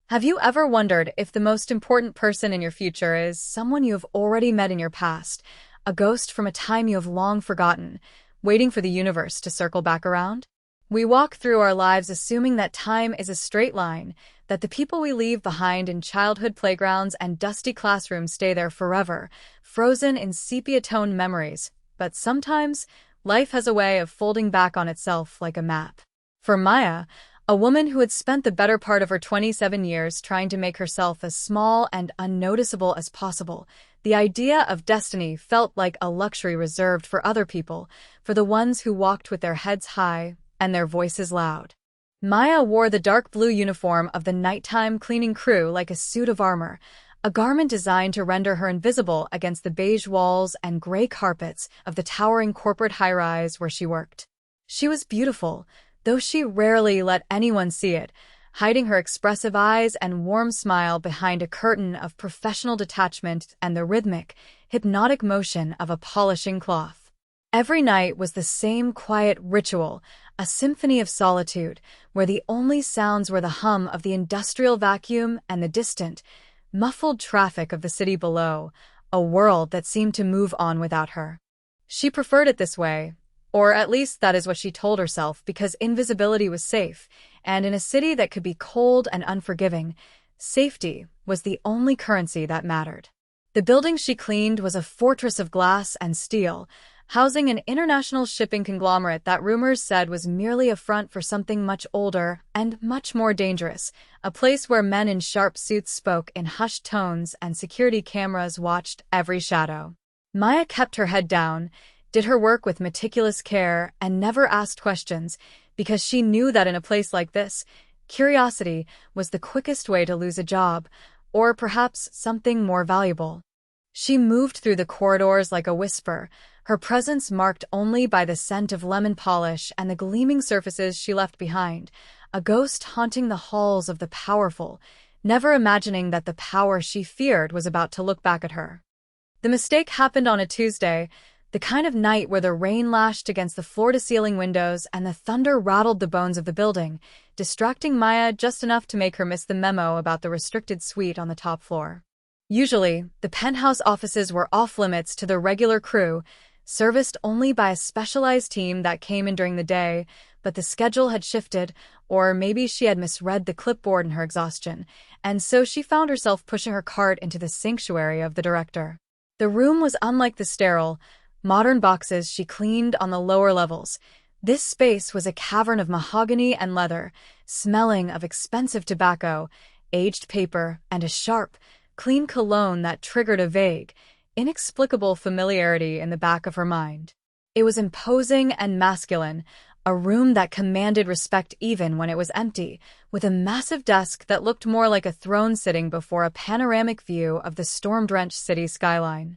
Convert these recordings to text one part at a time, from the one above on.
Have you ever wondered if the most important person in your future is someone you have already met in your past, a ghost from a time you have long forgotten, waiting for the universe to circle back around? We walk through our lives assuming that time is a straight line, that the people we leave behind in childhood playgrounds and dusty classrooms stay there forever, frozen in sepia-toned memories. But sometimes, life has a way of folding back on itself like a map. For Maya, a woman who had spent the better part of her 27 years trying to make herself as small and unnoticeable as possible, the idea of destiny felt like a luxury reserved for other people, for the ones who walked with their heads high and their voices loud. Maya wore the dark blue uniform of the nighttime cleaning crew like a suit of armor, a garment designed to render her invisible against the beige walls and gray carpets of the towering corporate high-rise where she worked. She was beautiful, though she rarely let anyone see it, hiding her expressive eyes and warm smile behind a curtain of professional detachment and the rhythmic, hypnotic motion of a polishing cloth. Every night was the same quiet ritual, a symphony of solitude, where the only sounds were the hum of the industrial vacuum and the distant, muffled traffic of the city below, a world that seemed to move on without her. She preferred it this way, or at least that is what she told herself, because invisibility was safe, and in a city that could be cold and unforgiving, safety was the only currency that mattered. The building she cleaned was a fortress of glass and steel, housing an international shipping conglomerate that rumors said was merely a front for something much older and much more dangerous, a place where men in sharp suits spoke in hushed tones and security cameras watched every shadow. Maya kept her head down, did her work with meticulous care, and never asked questions, because she knew that in a place like this, curiosity was the quickest way to lose a job, or perhaps something more valuable. She moved through the corridors like a whisper, her presence marked only by the scent of lemon polish and the gleaming surfaces she left behind, a ghost haunting the halls of the powerful, never imagining that the power she feared was about to look back at her. The mistake happened on a Tuesday, the kind of night where the rain lashed against the floor-to-ceiling windows and the thunder rattled the bones of the building, distracting Maya just enough to make her miss the memo about the restricted suite on the top floor. Usually, the penthouse offices were off-limits to the regular crew, serviced only by a specialized team that came in during the day, but the schedule had shifted, or maybe she had misread the clipboard in her exhaustion, and so she found herself pushing her cart into the sanctuary of the director. The room was unlike the sterile, modern boxes she cleaned on the lower levels. This space was a cavern of mahogany and leather, smelling of expensive tobacco, aged paper, and a sharp, clean cologne that triggered a vague, inexplicable familiarity in the back of her mind. It was imposing and masculine, a room that commanded respect even when it was empty, with a massive desk that looked more like a throne sitting before a panoramic view of the storm-drenched city skyline.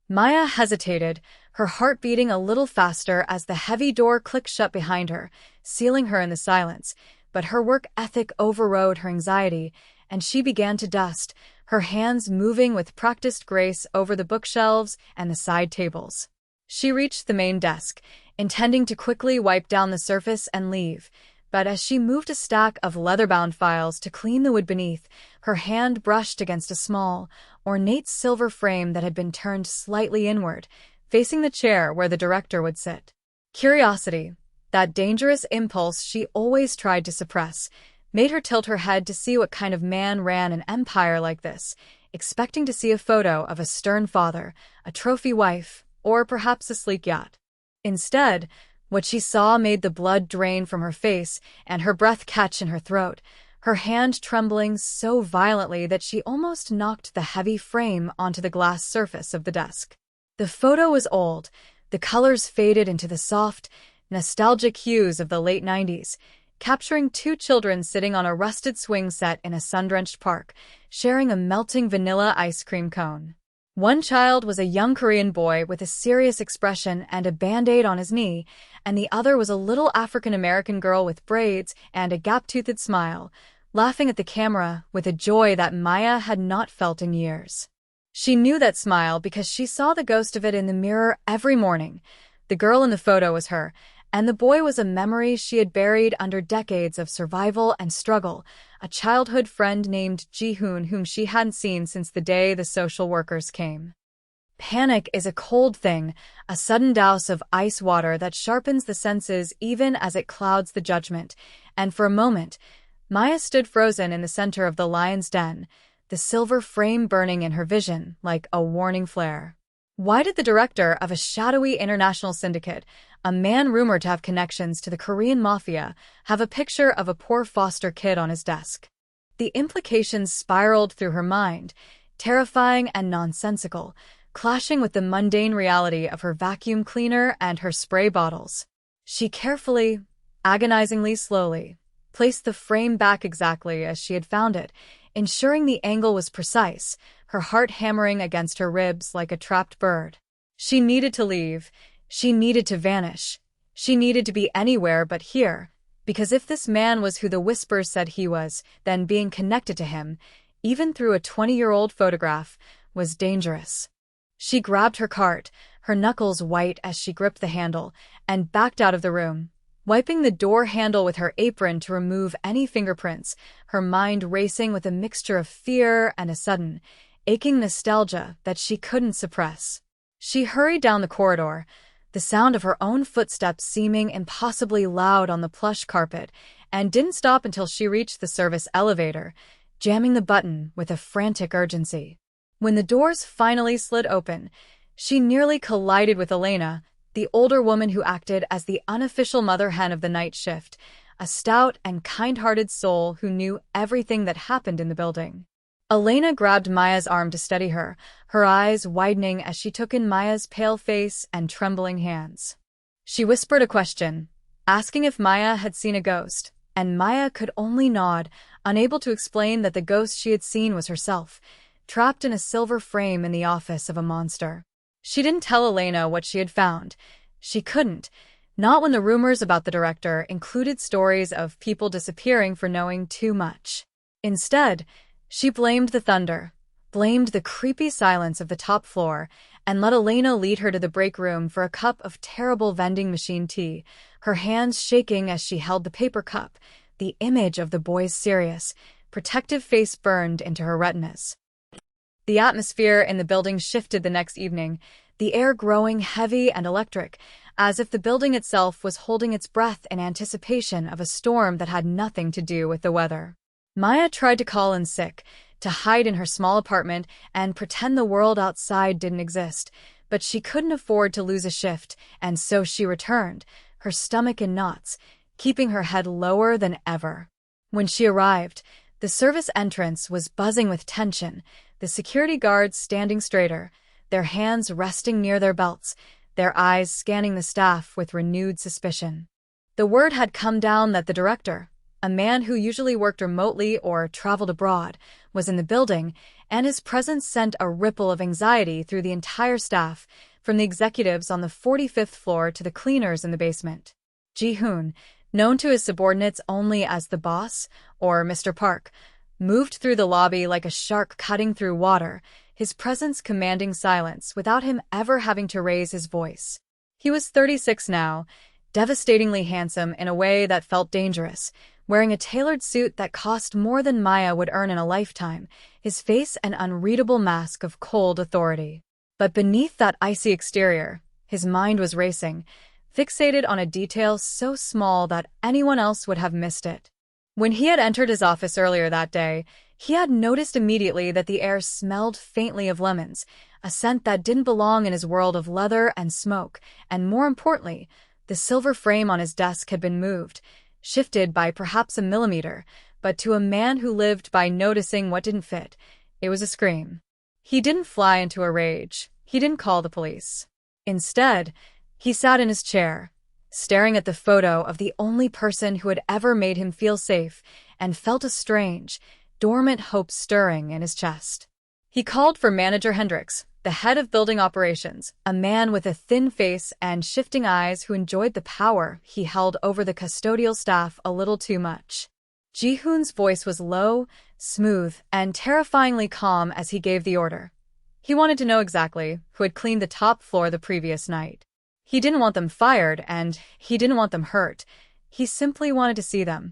Maya hesitated, her heart beating a little faster as the heavy door clicked shut behind her, sealing her in the silence, but her work ethic overrode her anxiety, and she began to dust, her hands moving with practiced grace over the bookshelves and the side tables. She reached the main desk, intending to quickly wipe down the surface and leave, but as she moved a stack of leather-bound files to clean the wood beneath, her hand brushed against a small, ornate silver frame that had been turned slightly inward, facing the chair where the director would sit. Curiosity, that dangerous impulse she always tried to suppress, made her tilt her head to see what kind of man ran an empire like this, expecting to see a photo of a stern father, a trophy wife, or perhaps a sleek yacht. Instead, what she saw made the blood drain from her face and her breath catch in her throat, her hand trembling so violently that she almost knocked the heavy frame onto the glass surface of the desk. The photo was old, the colors faded into the soft, nostalgic hues of the late 90s, capturing two children sitting on a rusted swing set in a sun-drenched park, sharing a melting vanilla ice cream cone. One child was a young Korean boy with a serious expression and a Band-Aid on his knee, and the other was a little African-American girl with braids and a gap-toothed smile, laughing at the camera with a joy that Maya had not felt in years. She knew that smile because she saw the ghost of it in the mirror every morning. The girl in the photo was her, And the boy was a memory she had buried under decades of survival and struggle, a childhood friend named Ji-hoon whom she hadn't seen since the day the social workers came. Panic is a cold thing, a sudden douse of ice water that sharpens the senses even as it clouds the judgment, and for a moment, Maya stood frozen in the center of the lion's den, the silver frame burning in her vision like a warning flare. Why did the director of a shadowy international syndicate, a man rumored to have connections to the Korean Mafia, have a picture of a poor foster kid on his desk? The implications spiraled through her mind, terrifying and nonsensical, clashing with the mundane reality of her vacuum cleaner and her spray bottles. She carefully, agonizingly slowly, placed the frame back exactly as she had found it, ensuring the angle was precise, her heart hammering against her ribs like a trapped bird. She needed to leave. She needed to vanish. She needed to be anywhere but here, because if this man was who the whispers said he was, then being connected to him, even through a 20-year-old photograph, was dangerous. She grabbed her cart, her knuckles white as she gripped the handle, and backed out of the room, wiping the door handle with her apron to remove any fingerprints, her mind racing with a mixture of fear and a sudden, aching nostalgia that she couldn't suppress. She hurried down the corridor, the sound of her own footsteps seeming impossibly loud on the plush carpet, and didn't stop until she reached the service elevator, jamming the button with a frantic urgency. When the doors finally slid open, she nearly collided with Elena, the older woman who acted as the unofficial mother hen of the night shift, a stout and kind-hearted soul who knew everything that happened in the building. Elena grabbed Maya's arm to steady her, her eyes widening as she took in Maya's pale face and trembling hands. She whispered a question, asking if Maya had seen a ghost, and Maya could only nod, unable to explain that the ghost she had seen was herself, trapped in a silver frame in the office of a monster. She didn't tell Elena what she had found. She couldn't, not when the rumors about the director included stories of people disappearing for knowing too much. Instead, she blamed the thunder, blamed the creepy silence of the top floor, and let Elena lead her to the break room for a cup of terrible vending machine tea, her hands shaking as she held the paper cup, the image of the boy's serious, protective face burned into her retinas. The atmosphere in the building shifted the next evening, the air growing heavy and electric, as if the building itself was holding its breath in anticipation of a storm that had nothing to do with the weather. Maya tried to call in sick, to hide in her small apartment and pretend the world outside didn't exist, but she couldn't afford to lose a shift, and so she returned, her stomach in knots, keeping her head lower than ever. When she arrived, the service entrance was buzzing with tension, the security guards standing straighter, their hands resting near their belts, their eyes scanning the staff with renewed suspicion. The word had come down that the director, a man who usually worked remotely or traveled abroad, was in the building, and his presence sent a ripple of anxiety through the entire staff, from the executives on the 45th floor to the cleaners in the basement. Ji-hoon, known to his subordinates only as the boss, or Mr. Park, moved through the lobby like a shark cutting through water, his presence commanding silence without him ever having to raise his voice. He was 36 now, devastatingly handsome in a way that felt dangerous, wearing a tailored suit that cost more than Maya would earn in a lifetime, his face an unreadable mask of cold authority. But beneath that icy exterior, his mind was racing, fixated on a detail so small that anyone else would have missed it. When he had entered his office earlier that day, he had noticed immediately that the air smelled faintly of lemons, a scent that didn't belong in his world of leather and smoke, and more importantly, the silver frame on his desk had been moved, shifted by perhaps a millimeter, but to a man who lived by noticing what didn't fit, it was a scream. He didn't fly into a rage. He didn't call the police. Instead, he sat in his chair, staring at the photo of the only person who had ever made him feel safe, and felt a strange, dormant hope stirring in his chest. He called for Manager Hendricks, the head of building operations, a man with a thin face and shifting eyes who enjoyed the power he held over the custodial staff a little too much. Ji-hoon's voice was low, smooth, and terrifyingly calm as he gave the order. He wanted to know exactly who had cleaned the top floor the previous night. He didn't want them fired, and he didn't want them hurt. He simply wanted to see them.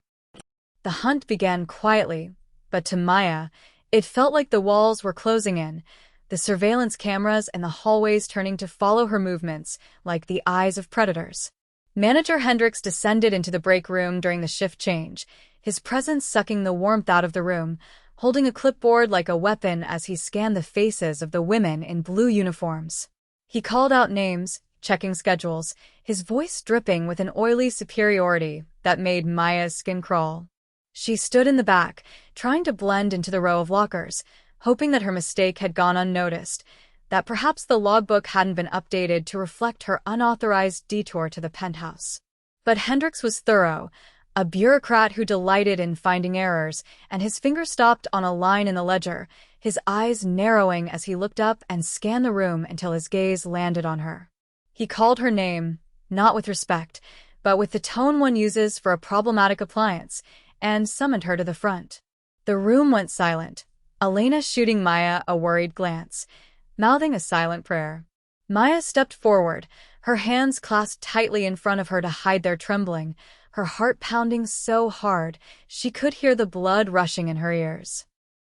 The hunt began quietly, but to Maya, it felt like the walls were closing in, the surveillance cameras in the hallways turning to follow her movements like the eyes of predators. Manager Hendricks descended into the break room during the shift change, his presence sucking the warmth out of the room, holding a clipboard like a weapon as he scanned the faces of the women in blue uniforms. He called out names, checking schedules, his voice dripping with an oily superiority that made Maya's skin crawl. She stood in the back, trying to blend into the row of lockers, hoping that her mistake had gone unnoticed, that perhaps the logbook hadn't been updated to reflect her unauthorized detour to the penthouse. But Hendricks was thorough, a bureaucrat who delighted in finding errors, and his finger stopped on a line in the ledger, his eyes narrowing as he looked up and scanned the room until his gaze landed on her. He called her name, not with respect, but with the tone one uses for a problematic appliance, and summoned her to the front. The room went silent, Elena shooting Maya a worried glance, mouthing a silent prayer. Maya stepped forward, her hands clasped tightly in front of her to hide their trembling, her heart pounding so hard she could hear the blood rushing in her ears.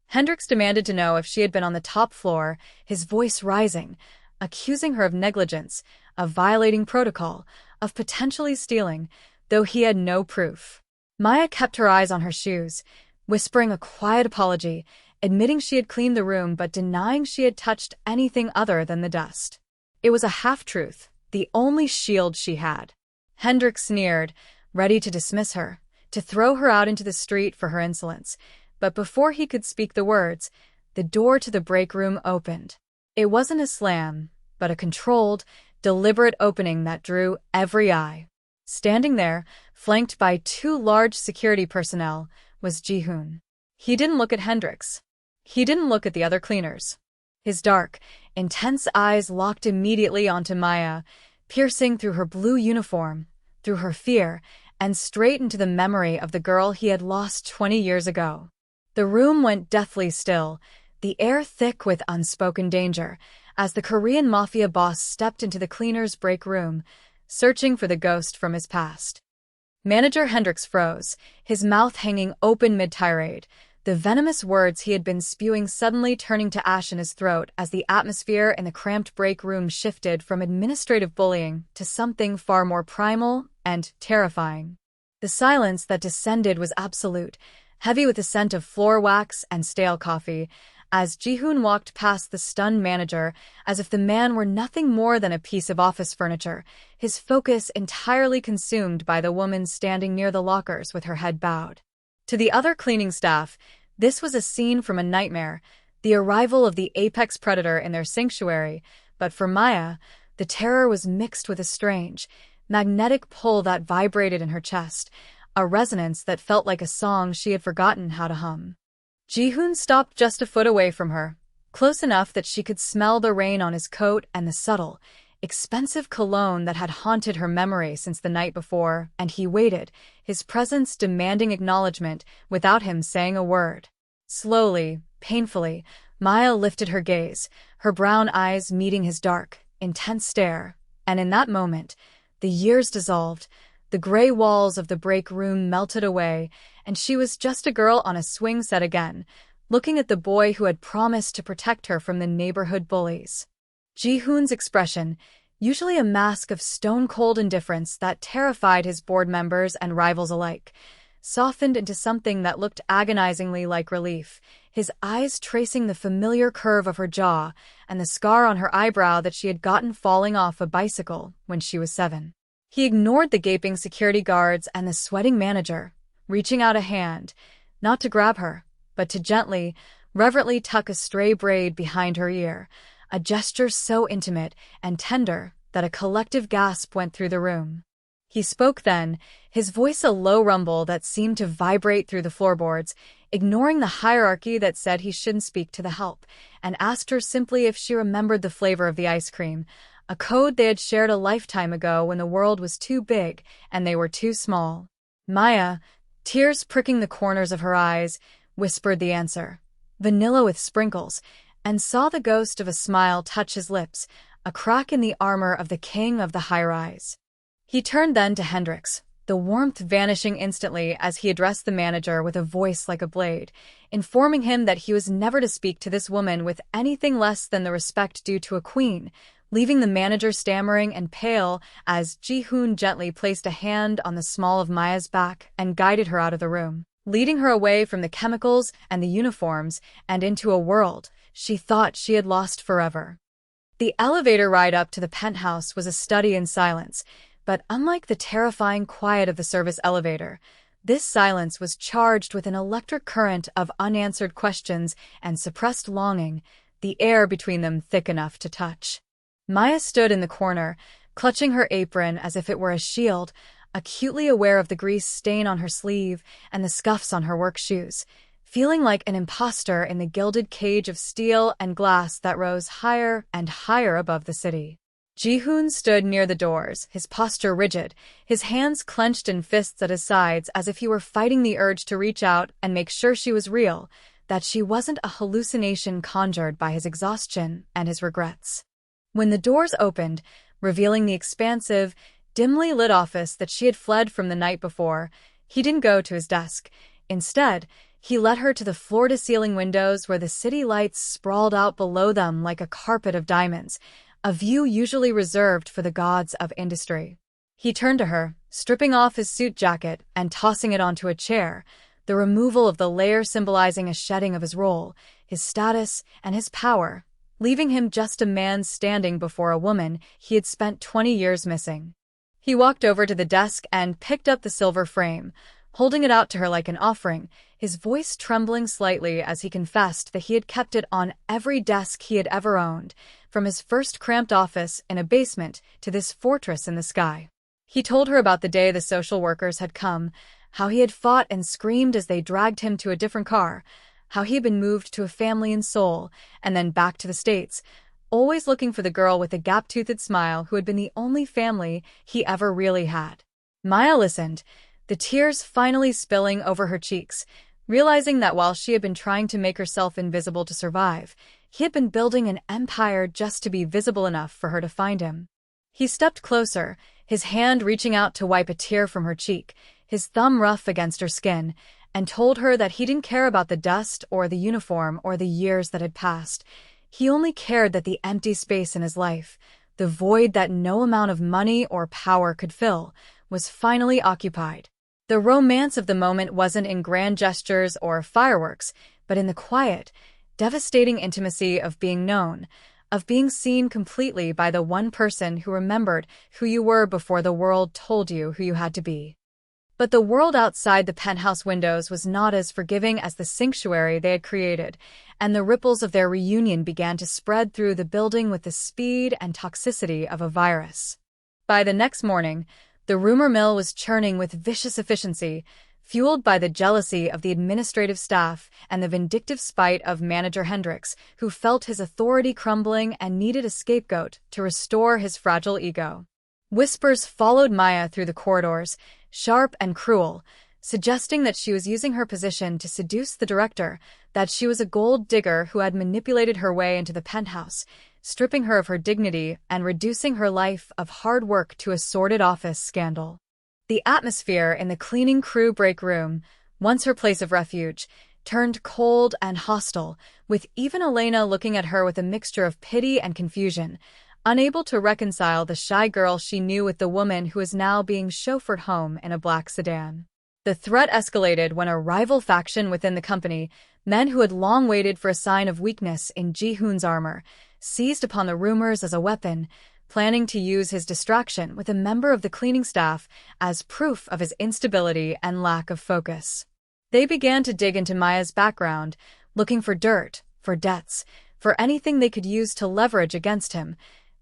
Hendricks demanded to know if she had been on the top floor, his voice rising, accusing her of negligence, of violating protocol, of potentially stealing, though he had no proof. Maya kept her eyes on her shoes, whispering a quiet apology, admitting she had cleaned the room but denying she had touched anything other than the dust. It was a half-truth, the only shield she had. Hendricks sneered, ready to dismiss her, to throw her out into the street for her insolence. But before he could speak the words, the door to the break room opened. It wasn't a slam, but a controlled, deliberate opening that drew every eye. Standing there, flanked by two large security personnel, was Ji-hoon. He didn't look at Hendricks. He didn't look at the other cleaners. His dark, intense eyes locked immediately onto Maya, piercing through her blue uniform, through her fear, and straight into the memory of the girl he had lost 20 years ago. The room went deathly still, the air thick with unspoken danger, as the Korean Mafia boss stepped into the cleaner's break room, searching for the ghost from his past. Manager Hendricks froze, his mouth hanging open mid-tirade, the venomous words he had been spewing suddenly turning to ash in his throat as the atmosphere in the cramped break room shifted from administrative bullying to something far more primal and terrifying. The silence that descended was absolute, heavy with the scent of floor wax and stale coffee, as Ji-hoon walked past the stunned manager as if the man were nothing more than a piece of office furniture, his focus entirely consumed by the woman standing near the lockers with her head bowed. To the other cleaning staff, this was a scene from a nightmare, the arrival of the apex predator in their sanctuary, but for Maya, the terror was mixed with a strange, magnetic pull that vibrated in her chest, a resonance that felt like a song she had forgotten how to hum. Ji-hoon stopped just a foot away from her, close enough that she could smell the rain on his coat and the subtle, expensive cologne that had haunted her memory since the night before, and he waited, his presence demanding acknowledgement without him saying a word. Slowly, painfully, Maya lifted her gaze, her brown eyes meeting his dark, intense stare, and in that moment, the years dissolved, the gray walls of the break room melted away, and she was just a girl on a swing set again, looking at the boy who had promised to protect her from the neighborhood bullies. Ji-hoon's expression, usually a mask of stone-cold indifference that terrified his board members and rivals alike, softened into something that looked agonizingly like relief, his eyes tracing the familiar curve of her jaw and the scar on her eyebrow that she had gotten falling off a bicycle when she was 7. He ignored the gaping security guards and the sweating manager, reaching out a hand, not to grab her, but to gently, reverently tuck a stray braid behind her ear, a gesture so intimate and tender that a collective gasp went through the room. He spoke then, his voice a low rumble that seemed to vibrate through the floorboards, ignoring the hierarchy that said he shouldn't speak to the help, and asked her simply if she remembered the flavor of the ice cream, a code they had shared a lifetime ago when the world was too big and they were too small. Maya, tears pricking the corners of her eyes, whispered the answer, vanilla with sprinkles, and saw the ghost of a smile touch his lips, a crack in the armor of the king of the high-rise. He turned then to Hendricks, the warmth vanishing instantly as he addressed the manager with a voice like a blade, informing him that he was never to speak to this woman with anything less than the respect due to a queen, leaving the manager stammering and pale as Ji-hoon gently placed a hand on the small of Maya's back and guided her out of the room, leading her away from the chemicals and the uniforms and into a world she thought she had lost forever. The elevator ride up to the penthouse was a study in silence, but unlike the terrifying quiet of the service elevator, this silence was charged with an electric current of unanswered questions and suppressed longing, the air between them thick enough to touch. Maya stood in the corner, clutching her apron as if it were a shield, acutely aware of the grease stain on her sleeve and the scuffs on her work shoes, feeling like an imposter in the gilded cage of steel and glass that rose higher and higher above the city. Ji-hoon stood near the doors, his posture rigid, his hands clenched in fists at his sides as if he were fighting the urge to reach out and make sure she was real, that she wasn't a hallucination conjured by his exhaustion and his regrets. When the doors opened, revealing the expansive, dimly lit office that she had fled from the night before, he didn't go to his desk. Instead, he led her to the floor-to-ceiling windows where the city lights sprawled out below them like a carpet of diamonds, a view usually reserved for the gods of industry. He turned to her, stripping off his suit jacket and tossing it onto a chair, the removal of the layer symbolizing a shedding of his role, his status, and his power, leaving him just a man standing before a woman he had spent 20 years missing. He walked over to the desk and picked up the silver frame, holding it out to her like an offering, his voice trembling slightly as he confessed that he had kept it on every desk he had ever owned, from his first cramped office in a basement to this fortress in the sky. He told her about the day the social workers had come, how he had fought and screamed as they dragged him to a different car, how he had been moved to a family in Seoul, and then back to the States, always looking for the girl with the gap-toothed smile who had been the only family he ever really had. Maya listened, the tears finally spilling over her cheeks, realizing that while she had been trying to make herself invisible to survive, he had been building an empire just to be visible enough for her to find him. He stepped closer, his hand reaching out to wipe a tear from her cheek, his thumb rough against her skin, and told her that he didn't care about the dust or the uniform or the years that had passed. He only cared that the empty space in his life, the void that no amount of money or power could fill, was finally occupied. The romance of the moment wasn't in grand gestures or fireworks, but in the quiet, devastating intimacy of being known, of being seen completely by the one person who remembered who you were before the world told you who you had to be. But the world outside the penthouse windows was not as forgiving as the sanctuary they had created, and the ripples of their reunion began to spread through the building with the speed and toxicity of a virus. By the next morning, the rumor mill was churning with vicious efficiency, fueled by the jealousy of the administrative staff and the vindictive spite of manager Hendricks, who felt his authority crumbling and needed a scapegoat to restore his fragile ego. Whispers followed Maya through the corridors, sharp and cruel, suggesting that she was using her position to seduce the director, that she was a gold digger who had manipulated her way into the penthouse, stripping her of her dignity and reducing her life of hard work to a sordid office scandal. The atmosphere in the cleaning crew break room, once her place of refuge, turned cold and hostile, with even Elena looking at her with a mixture of pity and confusion, unable to reconcile the shy girl she knew with the woman who was now being chauffeured home in a black sedan. The threat escalated when a rival faction within the company, men who had long waited for a sign of weakness in Ji-hoon's armor, seized upon the rumors as a weapon, planning to use his distraction with a member of the cleaning staff as proof of his instability and lack of focus. They began to dig into Maya's background, looking for dirt, for debts, for anything they could use to leverage against him,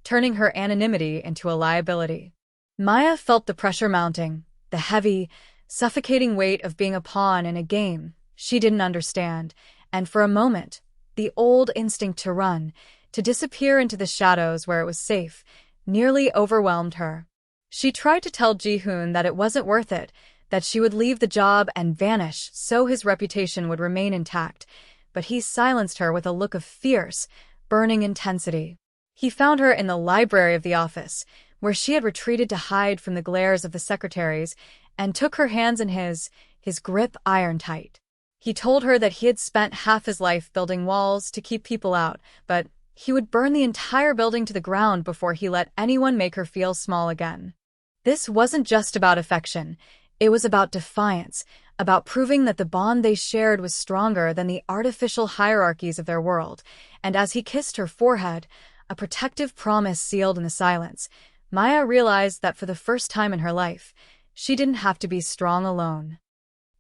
turning her anonymity into a liability. Maya felt the pressure mounting, the heavy, suffocating weight of being a pawn in a game she didn't understand, and for a moment, the old instinct to run, to disappear into the shadows where it was safe, nearly overwhelmed her. She tried to tell Ji-hoon that it wasn't worth it, that she would leave the job and vanish so his reputation would remain intact, but he silenced her with a look of fierce, burning intensity. He found her in the library of the office, where she had retreated to hide from the glares of the secretaries, and took her hands in his grip iron tight. He told her that he had spent half his life building walls to keep people out, but he would burn the entire building to the ground before he let anyone make her feel small again. This wasn't just about affection. It was about defiance, about proving that the bond they shared was stronger than the artificial hierarchies of their world. And as he kissed her forehead, a protective promise sealed in the silence, Maya realized that for the first time in her life, she didn't have to be strong alone.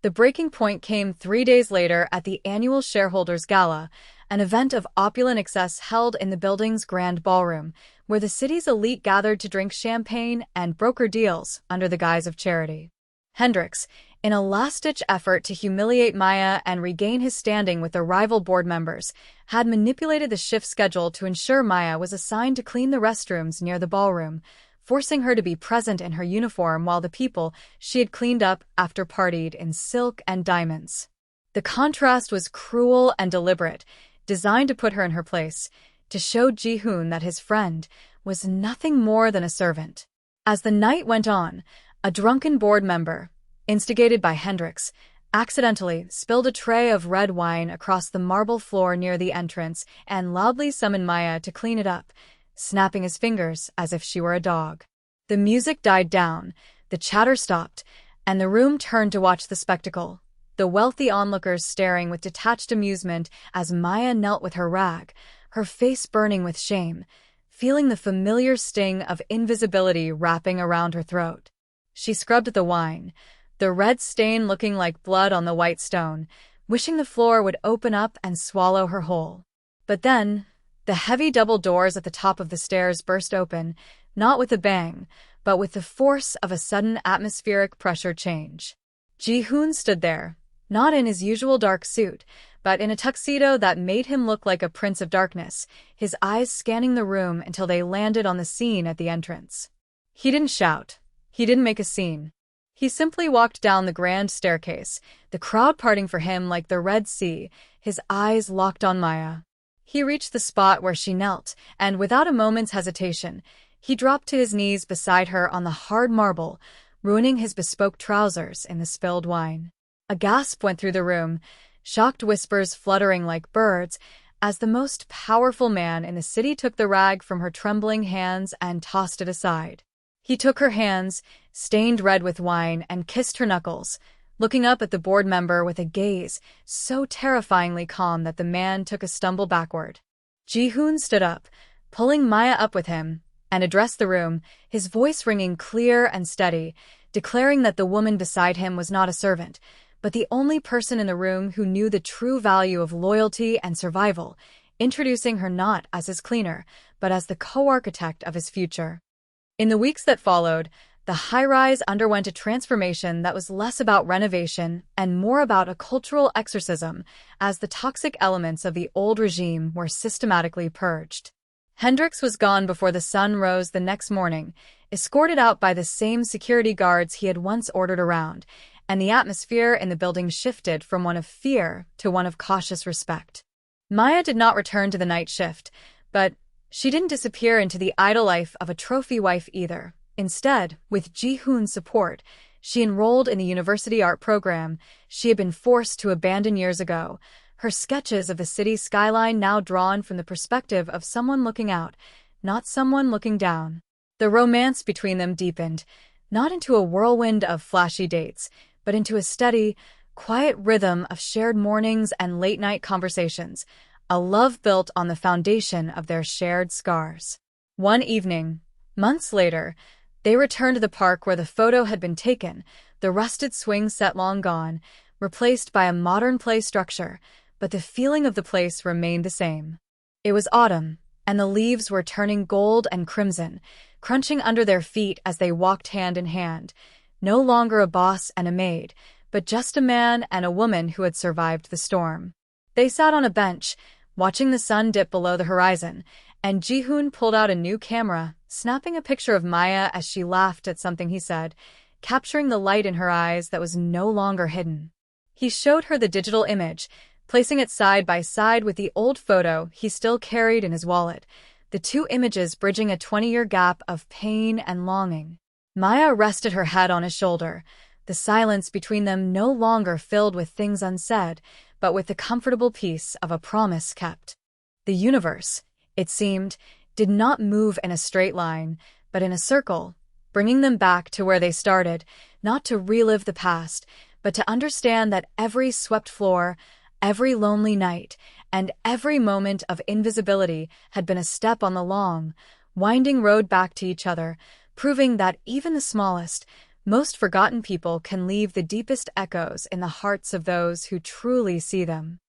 The breaking point came 3 days later at the annual Shareholders' Gala, an event of opulent excess held in the building's grand ballroom, where the city's elite gathered to drink champagne and broker deals under the guise of charity. Hendricks, in a last-ditch effort to humiliate Maya and regain his standing with the rival board members, had manipulated the shift schedule to ensure Maya was assigned to clean the restrooms near the ballroom, forcing her to be present in her uniform while the people she had cleaned up after partied in silk and diamonds. The contrast was cruel and deliberate, designed to put her in her place, to show Ji-hoon that his friend was nothing more than a servant. As the night went on, a drunken board member, instigated by Hendricks, accidentally spilled a tray of red wine across the marble floor near the entrance and loudly summoned Maya to clean it up, snapping his fingers as if she were a dog. The music died down, the chatter stopped, and the room turned to watch the spectacle, the wealthy onlookers staring with detached amusement as Maya knelt with her rag, her face burning with shame, feeling the familiar sting of invisibility wrapping around her throat. She scrubbed at the wine, the red stain looking like blood on the white stone, wishing the floor would open up and swallow her whole. But then, the heavy double doors at the top of the stairs burst open, not with a bang, but with the force of a sudden atmospheric pressure change. Ji-hoon stood there, not in his usual dark suit, but in a tuxedo that made him look like a prince of darkness, his eyes scanning the room until they landed on the scene at the entrance. He didn't shout. He didn't make a scene. He simply walked down the grand staircase, the crowd parting for him like the Red Sea, his eyes locked on Maya. He reached the spot where she knelt, and without a moment's hesitation, he dropped to his knees beside her on the hard marble, ruining his bespoke trousers in the spilled wine. A gasp went through the room, shocked whispers fluttering like birds, as the most powerful man in the city took the rag from her trembling hands and tossed it aside. He took her hands, stained red with wine, and kissed her knuckles, looking up at the board member with a gaze so terrifyingly calm that the man took a stumble backward. Ji-hoon stood up, pulling Maya up with him, and addressed the room, his voice ringing clear and steady, declaring that the woman beside him was not a servant, but the only person in the room who knew the true value of loyalty and survival, introducing her not as his cleaner, but as the co-architect of his future. In the weeks that followed, the high-rise underwent a transformation that was less about renovation and more about a cultural exorcism, as the toxic elements of the old regime were systematically purged. Hendricks was gone before the sun rose the next morning, escorted out by the same security guards he had once ordered around, and the atmosphere in the building shifted from one of fear to one of cautious respect. Maya did not return to the night shift, but she didn't disappear into the idle life of a trophy wife either. Instead, with Ji-hoon's support, she enrolled in the university art program she had been forced to abandon years ago, her sketches of the city's skyline now drawn from the perspective of someone looking out, not someone looking down. The romance between them deepened, not into a whirlwind of flashy dates, but into a steady, quiet rhythm of shared mornings and late-night conversations, a love built on the foundation of their shared scars. One evening, months later, they returned to the park where the photo had been taken, the rusted swing set long gone, replaced by a modern play structure, but the feeling of the place remained the same. It was autumn, and the leaves were turning gold and crimson, crunching under their feet as they walked hand in hand, no longer a boss and a maid, but just a man and a woman who had survived the storm. They sat on a bench, watching the sun dip below the horizon, and Ji-hoon pulled out a new camera, snapping a picture of Maya as she laughed at something he said, capturing the light in her eyes that was no longer hidden. He showed her the digital image, placing it side by side with the old photo he still carried in his wallet, the two images bridging a 20-year gap of pain and longing. Maya rested her head on his shoulder, the silence between them no longer filled with things unsaid, but with the comfortable peace of a promise kept. The universe, it seemed, did not move in a straight line, but in a circle, bringing them back to where they started, not to relive the past, but to understand that every swept floor, every lonely night, and every moment of invisibility had been a step on the long, winding road back to each other, proving that even the smallest, most forgotten people can leave the deepest echoes in the hearts of those who truly see them.